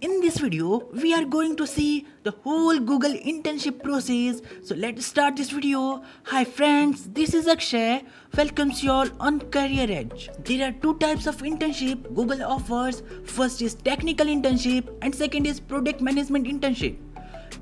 In this video, we are going to see the whole Google internship process. So let's start this video. Hi friends, this is Akshay. Welcomes you all on Career Edge. There are two types of internship Google offers. First is technical internship and second is product management internship.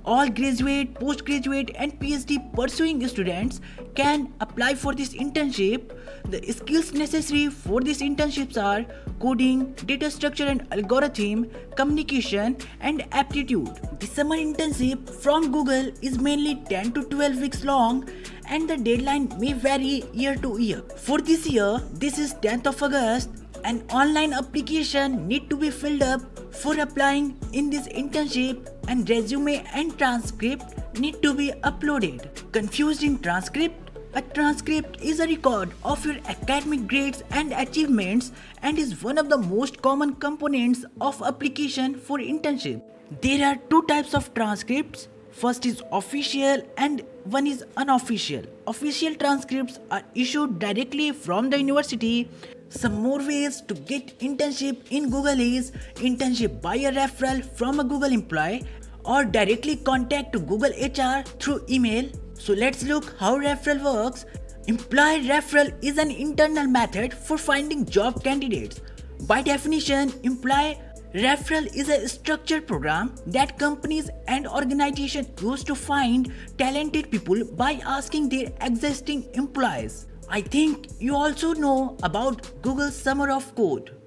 All graduate, postgraduate and PhD pursuing students can apply for this internship. The skills necessary for these internships are coding, data structure and algorithm, communication and aptitude. The summer internship from Google is mainly 10 to 12 weeks long and the deadline may vary year to year. For this year, this is 10th of August. An online application need to be filled up for applying in this internship and resume and transcript need to be uploaded. Confused in transcript? A transcript is a record of your academic grades and achievements and is one of the most common components of application for internship. There are two types of transcripts. First is official and one is unofficial. Official transcripts are issued directly from the university. Some more ways to get internship in Google is internship by a referral from a Google employee or directly contact to Google HR through email. So let's look how referral works. Employee referral is an internal method for finding job candidates. By definition, employee referral is a structured program that companies and organizations use to find talented people by asking their existing employees. I think you also know about Google Summer of Code.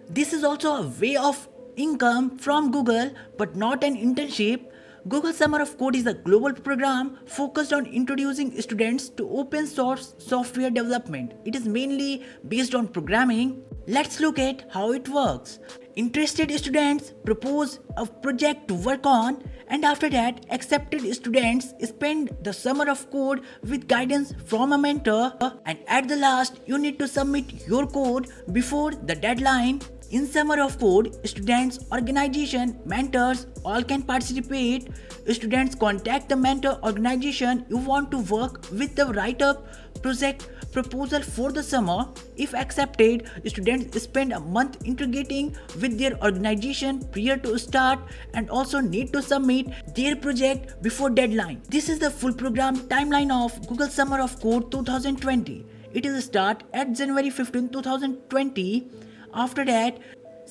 This is also a way of income from Google but not an internship. Google Summer of Code is a global program focused on introducing students to open source software development. It is mainly based on programming. Let's look at how it works. Interested students propose a project to work on and after that accepted students spend the summer of code with guidance from a mentor and at the last you need to submit your code before the deadline. In Summer of Code, students, organization, mentors all can participate. Students contact the mentor organization you want to work with the write-up project proposal for the summer. If accepted, students spend a month integrating with their organization prior to start and also need to submit their project before deadline. This is the full program timeline of Google Summer of Code 2020. It is start at January 15, 2020. After that,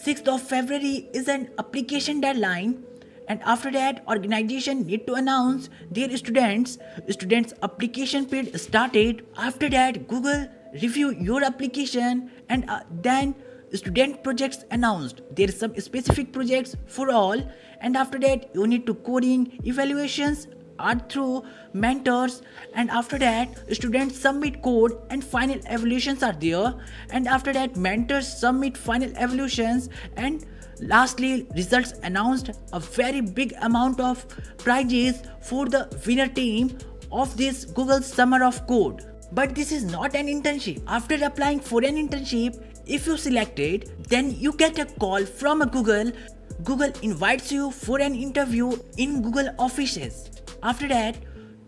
6th of February is an application deadline and after that organization need to announce their students application period started. After that Google review your application and then student projects announced. There is some specific projects for all and after that you need to coding evaluations are through mentors and after that students submit code and final evaluations are there and after that mentors submit final evaluations and lastly results announced. A very big amount of prizes for the winner team of this Google Summer of Code. But this is not an internship. After applying for an internship, if you selected, then you get a call from a Google. Google invites you for an interview in Google offices. After that,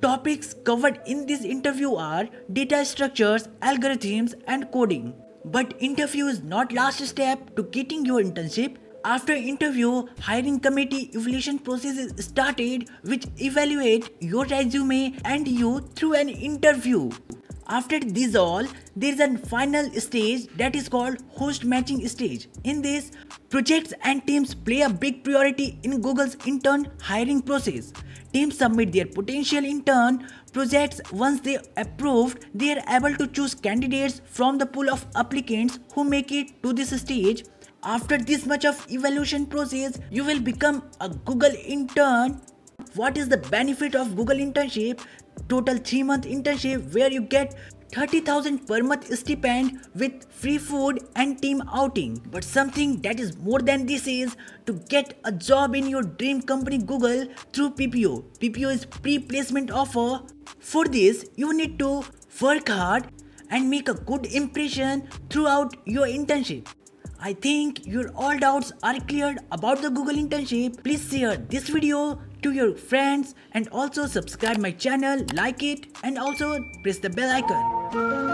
topics covered in this interview are data structures, algorithms and coding. But interview is not last step to getting your internship. After interview, hiring committee evaluation process is started which evaluate your resume and you through an interview. After this all, there is a final stage that is called host matching stage. In this, projects and teams play a big priority in Google's intern hiring process. Teams submit their potential intern projects. Once they approved, they are able to choose candidates from the pool of applicants who make it to this stage. After this much of evaluation process, you will become a Google intern. What is the benefit of Google internship? Total 3-month internship where you get 30,000 per month stipend with free food and team outing. But something that is more than this is to get a job in your dream company Google through PPO. PPO is pre-placement offer. For this, you need to work hard and make a good impression throughout your internship. I think your all doubts are cleared about the Google internship. Please share this video to your friends and also subscribe my channel, like it and also press the bell icon.